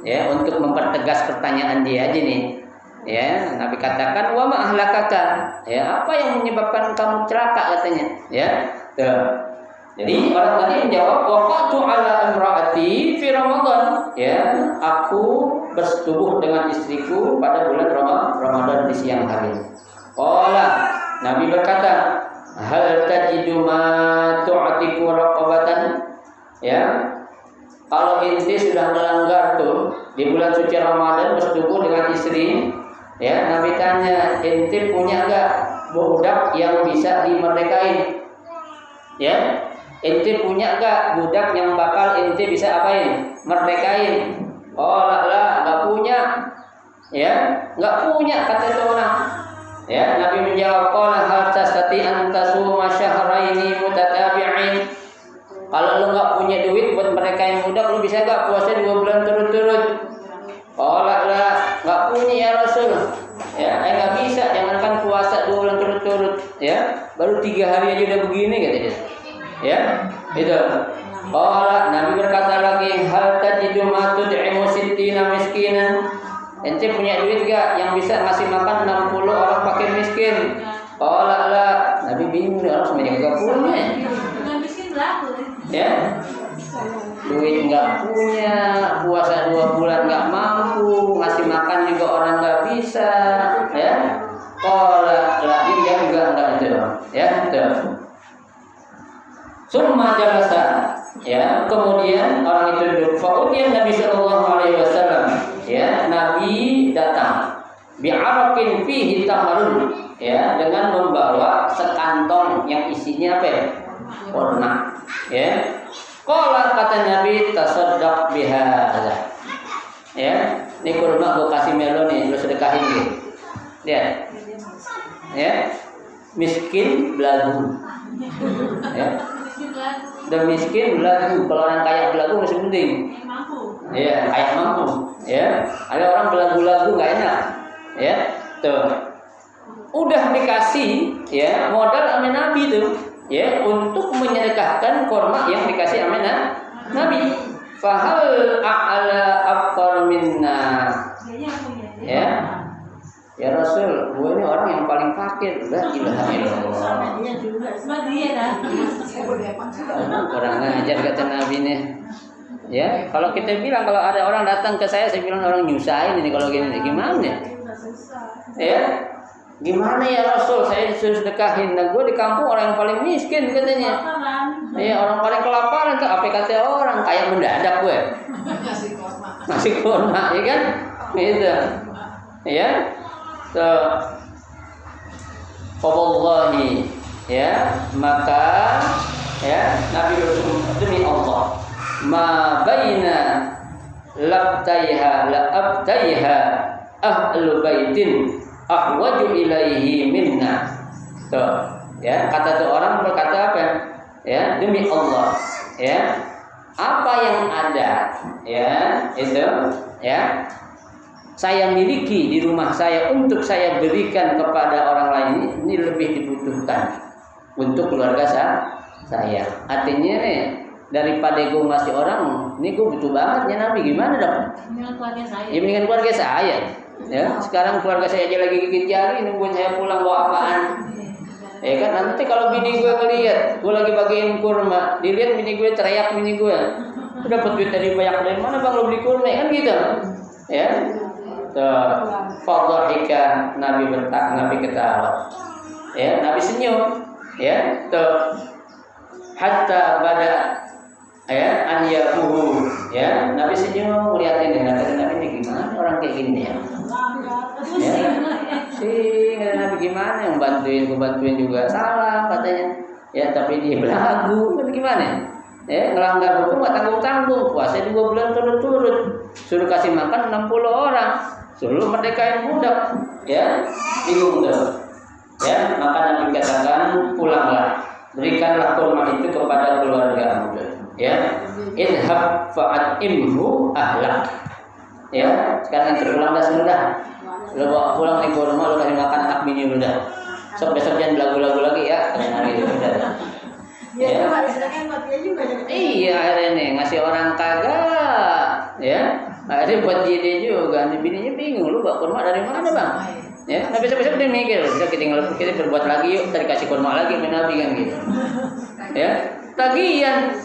Ya, untuk mempertegas pertanyaan dia aja nih. Ya, Nabi katakan wa ma ahlakaka. Ya, apa yang menyebabkan kamu celaka katanya? Ya. Tuh. Jadi orang tadi menjawab waqatu ala imraati fi Ramadan. Ya, aku bersetubuh dengan istriku pada bulan Ramadan di siang hari. Qala, Nabi berkata, hal tajidu ma tu'tiku raqabatan? Ya. Kalau inti sudah melanggar tuh di bulan suci Ramadan bersetubuh dengan istri, ya, Nabi tanya, inti punya enggak budak yang bisa dimerdekain? Ya. Inti punya enggak budak yang bakal inti bisa apain? Merdekain. Oh lah, enggak punya. Ya, enggak punya kata itu orang. Ya, Nabi menjawab, qala hal tastati an tasuma syahraini mutatabi'in. Kalau lu enggak punya duit buat mereka yang budak, lu bisa enggak puasa 2 bulan turut-turut? Qala lah, enggak punya ya Rasul. Ya, enggak bisa, jangankan puasa 2 bulan turut-turut, ya. Baru 3 hari aja udah begini kata dia. Ya, itu. Qala, Nabi berkata lagi, hal tajidu ma tud'imu sittina miskinan. Ente punya duit gak yang bisa ngasih makan 60 orang fakir miskin? Qala la. Nabi bingung, orang semuanya gak punya. Ya, duit gak punya, puasa 2 bulan gak mampu, ngasih makan juga orang gak bisa. Ya, qala la. Dia juga enggak itu. Ya, itu. Summa jalasa, ya, kemudian orang itu duduk. Fa'udiyah Nabi sallallahu alaihi wasallam, ya, Nabi datang bi'araqin fihi tamarun, ya, dengan membawa sekantong yang isinya apa ya? Kurma, ya. Qala, kata Nabi, tasaddaq biha. Ya, ini kurma gua kasih melo nih, lu sedekahin nih. Lihat. Ya. Miskin belagu. Ya. Dan miskin belagu. Kalau orang kaya belagu masih penting. Ya, kaya mampu. Ya, ada orang belagu-lagu nggak enak. Ya, tuh. Udah dikasih, ya, modal sama Nabi tuh, ya, untuk menyedekahkan kurma yang dikasih sama Nabi. Fahal a'ala afqar minna. Ya. Ya Rasul, gue ini orang yang paling fakir. La ilaha illallah. Kurang ngajar kata Nabi nih. Ya, kalau kita bilang, kalau ada orang datang ke saya bilang orang nyusahin ini kalau gini, gimana ya? Ya, gimana ya Rasul? Saya disuruh sedekahin, nah gue di kampung orang yang paling miskin katanya. Ya, orang paling kelaparan tuh. Apa kata orang? Kayak mendadak gue. Masih kurma, ya kan? Gitu. Ya. Wallahi, ya, maka ya Nabi Rasul demi Allah, ma baina labtaiha la abtaiha ahlu baitin ahwaju ilaihi minna. Tuh, ya, kata tuh orang berkata apa? Ya, demi Allah, ya, apa yang ada, ya itu, ya saya miliki di rumah saya untuk saya berikan kepada orang lain ini lebih dibutuhkan untuk keluarga saya. Artinya nih, daripada gue masih orang, ini gue butuh banget ya Nabi, gimana dong? Dengan keluarga saya. Ya mendingan keluarga saya. Ya, sekarang keluarga saya aja lagi gigit jari, nungguin saya pulang bawa apaan? Ya kan, nanti kalau bini gue ngeliat, gue lagi bagiin kurma, dilihat bini gue teriak bini gue, dapat duit dari mana bang lo beli kurma, kan gitu? Ya, fadhahika, Nabi ketawa, ya Nabi senyum, ya, hatta pada, ya anyahu, ya Nabi senyum melihat ini, Nabi ini gimana orang kayak gini ya? Ya, sih Nabi gimana yang bantuin juga salah katanya, ya tapi dia belagu kan gimana? Ya ngelanggar hukum nggak tanggung puasa 2 bulan turut-turut, suruh kasih makan 60 orang, suruh merdekain budak, ya bingung tuh, ya maka Nabi katakan pulanglah, berikanlah kurma itu kepada keluargamu, ya idhab fa'atimhu ahlak, ya sekarang terulang dah sudah. Lo bawa pulang nih kurma, lo kasih makan anak bini lu dah. Besok jangan lagu-lagu lagi ya, kayak gitu udah. Ya. Iya akhirnya nih ngasih orang kagak, ya. Akhirnya buat dia juga, nih bininya bingung, lu bawa kurma dari mana bang? Ya, nah besok dia mikir, kita berbuat lagi yuk, kita dikasih kurma lagi sama Nabi kan gitu. Ya, tagihan.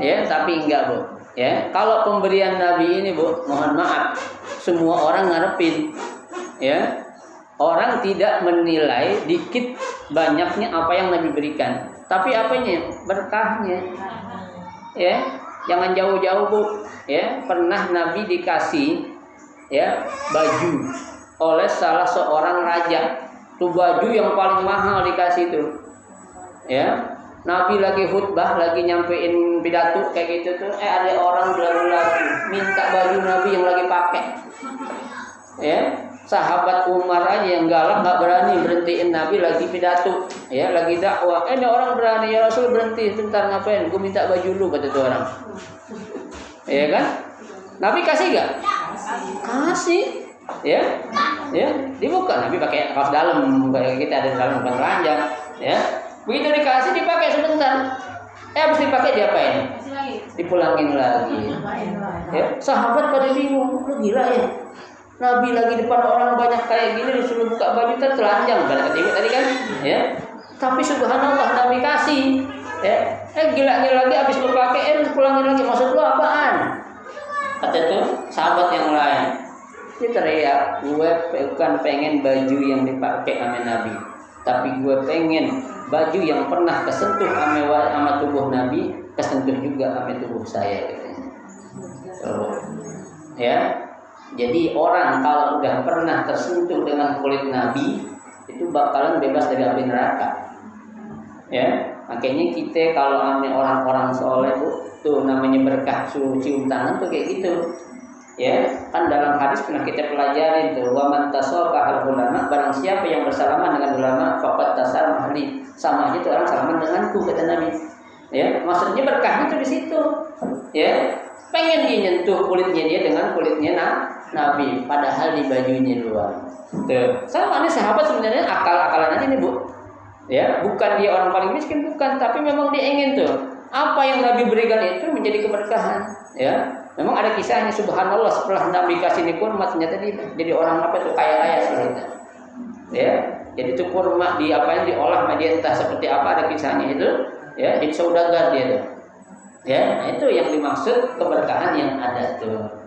Ya, tapi enggak bu. Ya, kalau pemberian Nabi ini bu, mohon maaf, semua orang ngarepin. Ya, orang tidak menilai dikit banyaknya apa yang Nabi berikan, tapi apanya berkahnya. Ya, jangan jauh-jauh bu. Ya, pernah Nabi dikasih ya baju oleh salah seorang raja. Tuh baju yang paling mahal dikasih tuh. Ya, Nabi lagi khutbah, lagi nyampein pidato kayak gitu tuh, ada orang lagi minta baju Nabi yang lagi pakai. Ya. Sahabat Umar aja yang galak nggak berani berhentiin Nabi lagi pidato, ya lagi dakwah. Ini orang berani, ya Rasul berhenti, sebentar ngapain? Gue minta baju lu kata tuh orang. Ya kan? Nabi kasih nggak? Kasih, ya, dibuka. Nabi pakai kaos dalam, kayak kita ada dalam bukan telanjang, ya. Begitu dikasih dipakai sebentar, habis dipakai diapain? Dipulangin lagi. Ya, sahabat pada bingung, lu gila ya? Nabi lagi depan orang banyak kayak gini disuruh buka baju telanjang kan kata ibu tadi kan, ya. Tapi subhanallah Nabi kasih, ya. Gila lagi habis lu pakai pulangin lagi, maksud lu apaan? Kata tuh sahabat yang lain, dia teriak, gue bukan pengen baju yang dipakai sama Nabi, tapi gue pengen baju yang pernah kesentuh sama tubuh Nabi, kesentuh juga sama tubuh saya katanya. Ya. Jadi orang kalau udah pernah tersentuh dengan kulit Nabi itu bakalan bebas dari api neraka. Ya, makanya kita kalau ame orang-orang soleh tuh namanya berkah suruh cium tangan tuh kayak gitu. Ya, kan dalam hadis pernah kita pelajari tuh, wa man tasafahal ulama, barang siapa yang bersalaman dengan ulama faqad tasarrah li, sama aja tuh orang salaman denganku kata Nabi. Ya, maksudnya berkahnya tuh di situ. Ya, pengen dia nyentuh kulitnya dia dengan kulitnya Nabi, padahal di bajunya luar. Tuh, sama nih sahabat sebenarnya akal-akalan aja nih bu. Ya, bukan dia orang paling miskin, bukan, tapi memang dia ingin tuh apa yang Nabi berikan itu menjadi keberkahan. Ya, memang ada kisahnya subhanallah setelah Nabi kasih ini kurma ternyata dia jadi orang apa tuh kaya raya sebenarnya. Ya, jadi tuh kurma di apa yang diolah media entah seperti apa ada kisahnya itu. Ya, jadi saudagar dia tuh. Ya, itu yang dimaksud keberkahan yang ada tuh.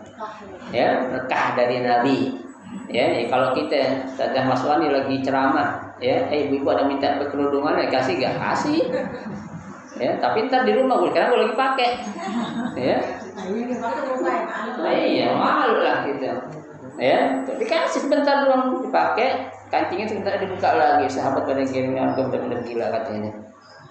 Ya, berkah dari Nabi. Ya, kalau kita Ustazah Maswani lagi ceramah, ya, ibu-ibu ada minta kerudungan, ya kasih gak? Kasih. Ya, tapi ntar di rumah karena gue lagi pakai. Ya. Nah, iya, malu lah gitu. Ya, dikasih sebentar doang dipakai, kancingnya sebentar dibuka lagi. Sahabat pada kirimnya benar-benar gila katanya.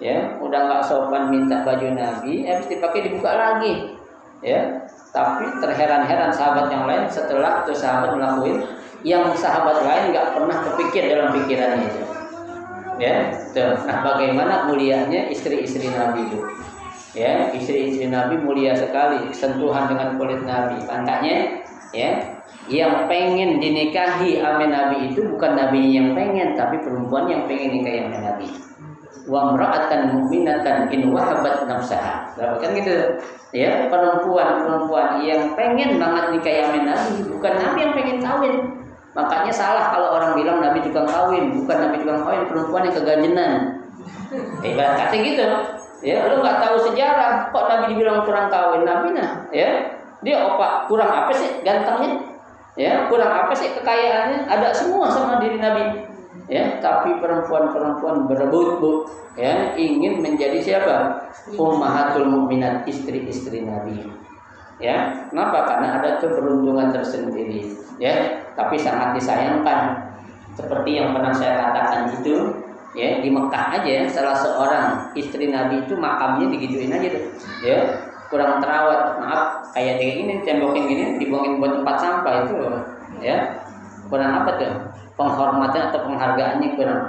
Ya, udah nggak sopan minta baju Nabi, habis dipakai dibuka lagi. Ya. Tapi terheran-heran sahabat yang lain setelah itu sahabat melakukan yang sahabat lain nggak pernah terpikir dalam pikirannya itu. Ya, tuh. Nah bagaimana mulianya istri-istri Nabi itu. Ya, istri-istri Nabi mulia sekali, sentuhan dengan kulit Nabi. Makanya ya, yang pengen dinikahi sama Nabi itu bukan Nabi yang pengen, tapi perempuan yang pengen nikahi sama Nabi. Wa imra'atan mu'minatan in wahabat nafsaha. Kan gitu. Ya, perempuan yang pengen banget nikahi sama Nabi, bukan Nabi yang pengen kawin. Makanya salah kalau orang bilang Nabi tukang kawin, bukan Nabi tukang kawin, perempuan yang keganjenan. Ibarat kata gitu. Ya, lu nggak tahu sejarah, kok Nabi dibilang kurang kawin? Nabi ya, dia kurang apa sih gantengnya? Ya, kurang apa sih kekayaannya? Ada semua sama diri Nabi. Ya, tapi perempuan-perempuan berebut, Bu, ya, ingin menjadi siapa? Ummahatul mukminat, istri-istri Nabi. Ya, kenapa? Karena ada keberuntungan tersendiri. Ya, tapi sangat disayangkan. Seperti yang pernah saya katakan itu. Ya, di Mekah aja salah seorang istri Nabi itu makamnya digituin aja tuh. Ya, kurang terawat. Maaf, kayak ini tembokin gini dibuangin buat tempat sampah itu loh. Ya. Kurang apa tuh? Penghormatan atau penghargaannya kurang.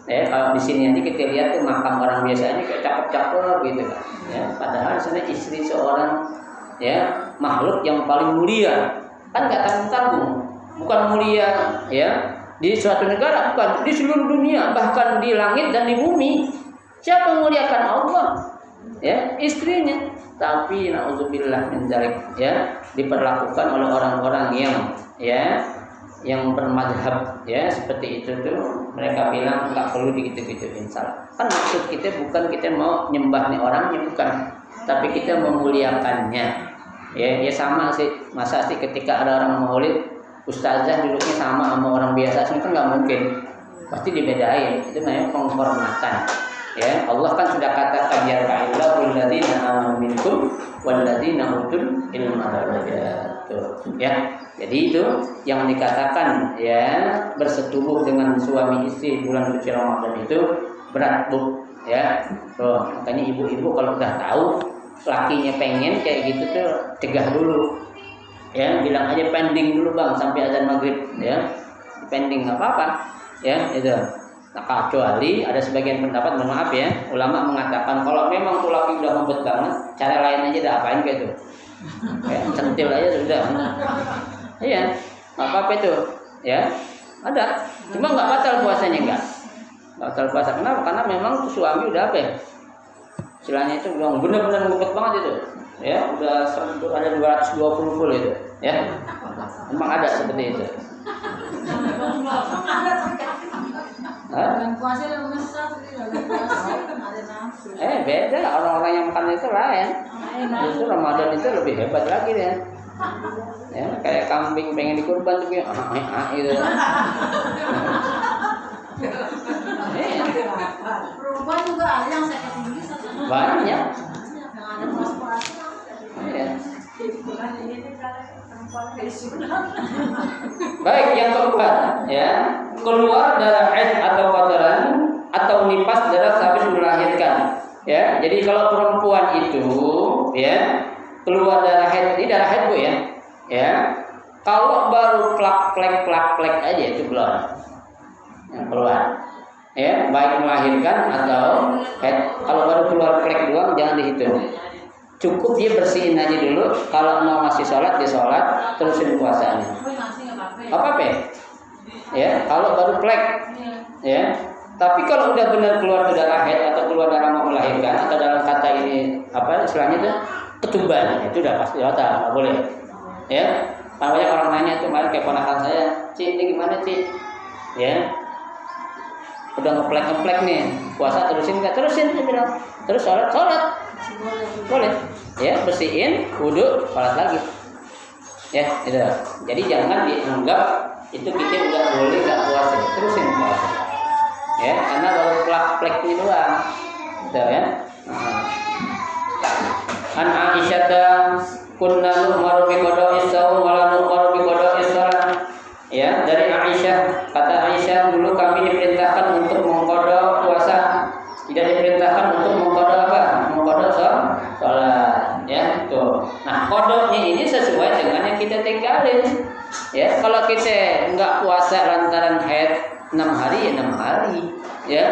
Ya, kalau di sini aja kita lihat tuh makam orang biasanya kayak cakep-cakep gitu kan. Ya, padahal sebenarnya istri seorang ya makhluk yang paling mulia. Kan enggak tanggung-tanggung. Bukan mulia ya di suatu negara, bukan, di seluruh dunia, bahkan di langit dan di bumi. Siapa yang muliakan? Allah. Ya, istrinya. Tapi naudzubillah min dzalik, ya, diperlakukan oleh orang-orang yang bermadhab ya seperti itu tuh. Mereka bilang enggak perlu digitu-gituin. Salah. Kan maksud kita bukan kita mau nyembah nih orangnya, bukan, tapi kita memuliakannya. Ya sama sih. Masa sih ketika ada orang maulid ustazah duduknya sama orang biasa, itu kan nggak mungkin, pasti dibedain. Itu namanya penghormatan. Ya, Allah kan sudah katakan ya ka'illahu alladziina aamanu minkum walladziina utul ilma darajat. Ya, jadi itu yang dikatakan ya bersetubuh dengan suami istri bulan suci Ramadan itu berat, Bu. Ya, tuh makanya ibu-ibu kalau udah tahu lakinya pengen kayak gitu tuh cegah dulu. Ya, bilang aja pending dulu Bang sampai azan maghrib, ya. Pending nggak apa-apa, ya itu. Nah, kecuali ada sebagian pendapat, mohon maaf ya, ulama mengatakan kalau memang tuh laki udah ngebet banget, cara lain aja dah apain kayak itu. Ya, centil aja sudah. Iya, nggak apa-apa itu, ya. Ada, cuma nggak batal puasanya nggak batal puasa. Kenapa? Karena memang suami udah apa ya? Istilahnya itu udah benar-benar ngebet banget itu. Ya, udah ada 220 full itu, ya. Memang ada seperti itu. Beda orang-orang yang makan itu lain. Itu Ramadan itu lebih hebat lagi ya. Ya, kayak kambing pengen dikurban tuh gitu. Perempuan juga ada yang sakit tinggi banyak. Ya. Baik, yang keempat ya, keluar darah haid atau kotoran atau nifas darah habis melahirkan. Ya, jadi kalau perempuan itu ya keluar darah haid, ini darah haid Bu ya. Ya. Kalau baru plak-plek aja itu keluar. Yang keluar. Ya, baik melahirkan atau haid. Kalau baru keluar plek doang jangan dihitung. Cukup dia bersihin aja dulu. Kalau mau masih sholat, dia sholat, terusin puasanya. Apa? Ya, kalau baru plek, ya. Tapi kalau udah benar keluar darah haid atau keluar darah mau melahirkan atau dalam kata ini apa istilahnya itu ketuban, itu udah pasti batal, nggak boleh. Ya, banyak orang nanya tuh, kemarin kayak ponakan saya, Ci, ini gimana Ci? Ya, udah ngeplek nih, puasa terusin nggak? Terusin dia bilang. Terus sholat. Boleh. Ya, bersihin, wudu, sholat lagi. Ya, itu. Jadi jangan dianggap itu kita udah boleh nggak puasa, terusin puasa. Ya, karena baru plek ini doang. Gitu ya. An Aisyah kunna nu'maru bi qada'i shaum wa la nu'maru bi qada'i shalah. Ya, dari Aisyah, kata Aisyah dulu kami diperintahkan untuk mengqada puasa, tidak diperintahkan untuk mengqada apa? Mengqada salat. Ya, tuh. Nah, qadanya ini sesuai dengan yang kita tinggalin. Ya, kalau kita enggak puasa lantaran haid 6 hari ya 6 hari. Ya.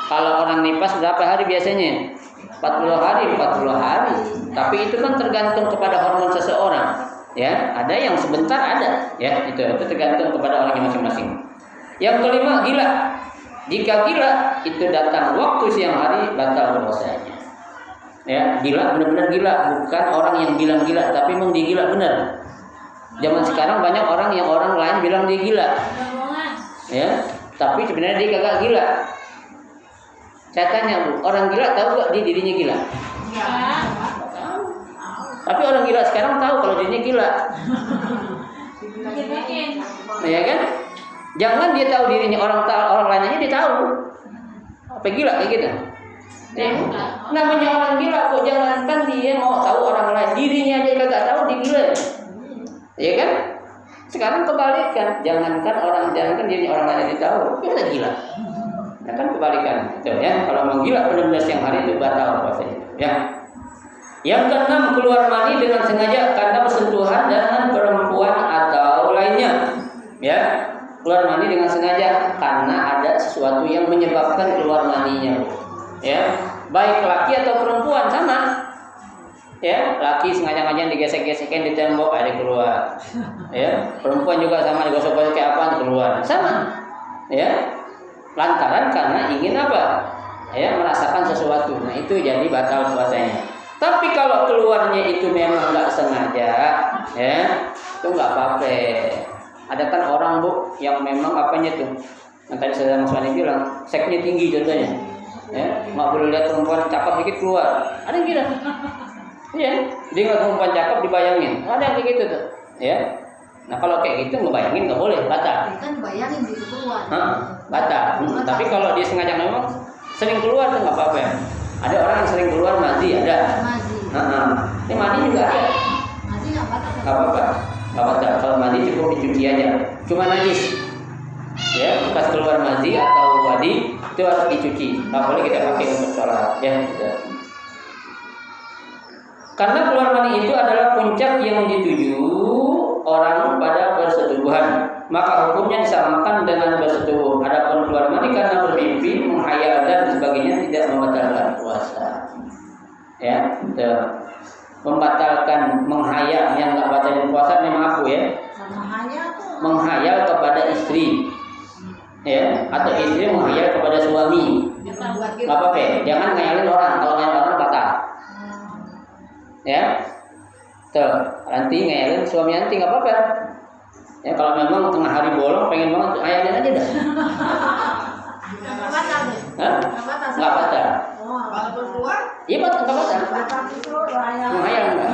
Kalau orang nifas berapa hari biasanya? 40 hari. Tapi itu kan tergantung kepada hormon seseorang. Ya, ada yang sebentar ada. Ya, itu tergantung kepada orangnya masing-masing. Yang kelima, gila. Jika gila itu datang waktu siang hari, batal puasanya. Ya, gila benar-benar gila, bukan orang yang bilang gila, tapi memang dia gila benar. Zaman sekarang banyak orang yang orang lain bilang dia gila. Ya, tapi sebenarnya dia kagak gila. Saya tanya, Bu, orang gila tahu gak dia dirinya gila? Tapi orang gila sekarang tahu kalau dirinya gila. Ya kan? Jangan dia tahu dirinya, orang lain aja dia tahu. Apa gila kayak gitu? Namanya orang gila kok, jangankan dia mau tahu orang lain, dirinya aja kagak tahu dia gila. Ya kan? Sekarang kebalikan, jangankan dirinya orang lain dia tahu, dia gila. Ya kan kebalikan. Itu ya, kalau mau gila benar-benar siang hari itu batal puasanya. Ya. Yang keenam, keluar mani dengan sengaja karena bersentuhan dengan perempuan atau lainnya. Ya. Keluar mani dengan sengaja karena ada sesuatu yang menyebabkan keluar maninya. Ya, baik laki atau perempuan sama. Ya, laki sengaja-sengaja digesek-gesekin di tembok ada keluar. Ya, perempuan juga sama digosok-gosok kayak apa keluar. Sama. Ya. Lantaran karena ingin apa? Ya, merasakan sesuatu. Nah, itu jadi batal puasanya. Tapi kalau keluarnya itu memang nggak sengaja, ya, itu nggak apa-apa. Ada kan orang, Bu, yang memang apanya tuh? Yang tadi saya Mas Wani bilang, seksnya tinggi contohnya. Ya, nggak boleh lihat perempuan cakep dikit keluar. Ada yang gitu. Iya, dia ngeliat perempuan cakep dibayangin. Ada yang kayak gitu tuh. Ya. Nah, kalau kayak gitu ngebayangin nggak boleh, batal. Kan bayangin gitu keluar. Batal. Tapi kalau dia sengaja memang sering keluar tuh nggak apa-apa ya. Ada orang yang sering keluar madi ada. Ini madi juga ada. Madi nggak batal. Nggak apa-apa. Nggak batal. Kalau madi cukup dicuci aja. Cuma najis. Ya, bekas keluar madi atau wadi itu harus dicuci. Nggak boleh kita pakai untuk sholat. Ya. Gitu. Karena keluar mani itu adalah puncak yang dituju orang pada bersetubuhan, maka hukumnya disamakan dengan bersetubuh. Adapun keluar mani karena bermimpi, menghayal dan sebagainya tidak membatalkan puasa. Ya, membatalkan menghayal yang nggak batalin puasa memang aku ya. Menghayal kepada istri, ya, atau istri menghayal kepada suami. Nggak apa-apa, jangan ngayalin orang. Kalau ngayalin orang batal. Ya. Tuh, nanti ngayalin suami nanti nggak apa-apa. Ya, kalau memang tengah hari bolong pengen banget ayalin aja dah. Nggak batal. Kalau keluar? Iya batal, nggak batal. Menghayal enggak?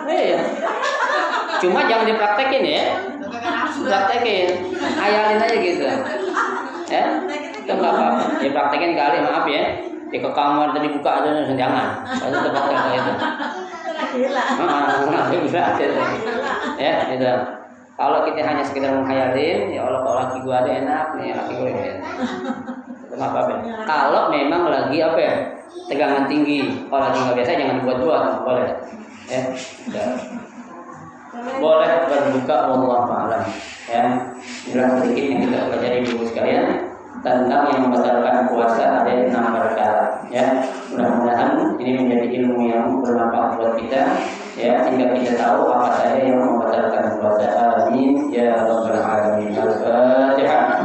Iya. Cuma jangan dipraktekin ya. Praktekin, ayalin aja gitu. Ya, itu nggak apa-apa. Dipraktekin kali, maaf ya. Di ke kamar tadi buka aja jangan. Pasti terbatal kayak itu. Gila aja tuh. Ya, gitu. Kalau kita hanya sekedar menghayalin, ya Allah kalau laki gua ada enak nih, laki gua ya. Itu apa apa. Kalau memang lagi apa ya? Tegangan tinggi. Kalau lagi nggak biasa jangan dibuat-buat, boleh. Ya. Udah. Boleh berbuka wallahu a'lam. Ya. Inilah sedikit yang kita pelajari Ibu sekalian tentang yang membatalkan puasa, ada 6 perkara. Ya, mudah-mudahan ini menjadi ilmu yang bermanfaat buat kita, ya, sehingga kita tahu apa saja yang membatalkan puasa. Amin ya rabbal alamin. Al-Fatihah.